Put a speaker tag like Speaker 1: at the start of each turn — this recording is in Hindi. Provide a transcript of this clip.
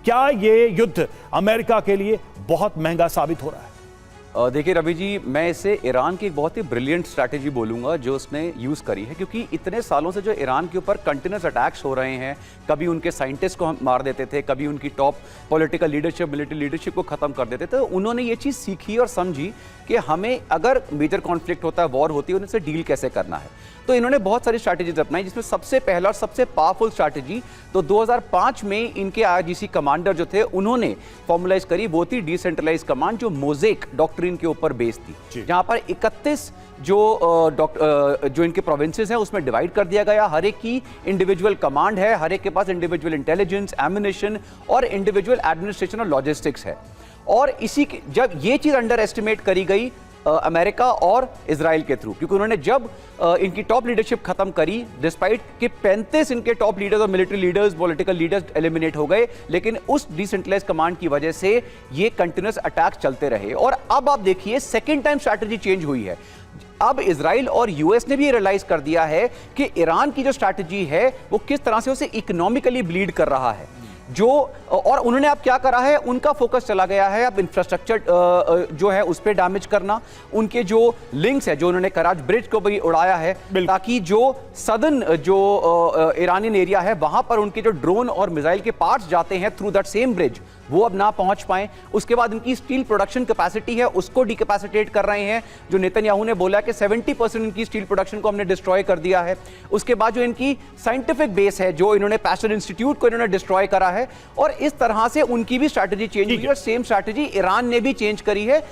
Speaker 1: क्या ये युद्ध अमेरिका के लिए बहुत महंगा साबित हो रहा है?
Speaker 2: देखिए रवि जी, मैं इसे ईरान की एक बहुत ही ब्रिलियंट स्ट्रैटेजी बोलूंगा जो उसने यूज़ करी है, क्योंकि इतने सालों से जो ईरान के ऊपर कंटिन्यूस अटैक्स हो रहे हैं, कभी उनके साइंटिस्ट को हम मार देते थे, कभी उनकी top political leadership, military leadership को ख़त्म कर देते थे। तो उन्होंने ये चीज़ सीखी और समझी कि हमें अगर मेजर कॉन्फ्लिक्ट होता है, वॉर होती है, उनसे डील कैसे करना है। तो इन्होंने बहुत सारी स्ट्रैटेजीज अपनाई, जिसमें सबसे पहला और सबसे पावरफुल स्ट्रैटेजी तो 2005 में इनके आईआरजीसी कमांडर जो थे उन्होंने फॉर्मुलाइज करी, वो थी डिसेंट्रलाइज कमांड, जो मोज़ेक डॉक्ट्रिन के ऊपर बेस्ड थी, जहां पर 31 जो इनके प्रोविंसेस हैं उसमें डिवाइड कर दिया गया। हर एक की इंडिविजुअल कमांड है, हर एक के पास इंडिविजुअल इंटेलिजेंस, एम्युनिशन और इंडिविजुअल एडमिनिस्ट्रेशन और लॉजिस्टिक्स है। और इसी जब ये चीज अंडर एस्टिमेट करी गई अमेरिका और इजराइल के थ्रू, क्योंकि उन्होंने जब इनकी टॉप लीडरशिप खत्म करी, डिस्पाइट कि 35 इनके टॉप लीडर्स और military leaders, political leaders eliminate हो गए, लेकिन उस डिसेंट्रलाइज कमांड की वजह से ये कंटिन्यूअस अटैक चलते रहे। और अब आप देखिए सेकेंड टाइम स्ट्रैटेजी चेंज हुई है। अब इजराइल और यूएस ने भी रियलाइज कर दिया है कि ईरान की जो स्ट्रैटेजी है वो किस तरह से उसे इकोनॉमिकली ब्लीड कर रहा है, और उन्होंने अब क्या करा है, उनका फोकस चला गया है अब इंफ्रास्ट्रक्चर जो है उस पर डैमेज करना। उनके जो लिंक्स है, जो उन्होंने कराच ब्रिज को भी उड़ाया है, ताकि जो सदर्न जो ईरानियन एरिया है वहां पर उनके जो ड्रोन और मिसाइल के पार्ट्स जाते हैं थ्रू दैट सेम ब्रिज, वो अब ना पहुंच पाए। उसके बाद इनकी स्टील प्रोडक्शन कैपेसिटी है उसको डिकैपेसिटेट कर रहे हैं, जो नेतन्याहू ने बोला कि 70% इनकी स्टील प्रोडक्शन को हमने डिस्ट्रॉय कर दिया है। उसके बाद जो इनकी साइंटिफिक बेस है, जो इन्होंने पैशन इंस्टीट्यूट को इन्होंने डिस्ट्रॉय करा है, और इस तरह से उनकी भी स्ट्रैटेजी चेंज हुई है। और सेम स्ट्रैटेजी ईरान ने भी चेंज करी है,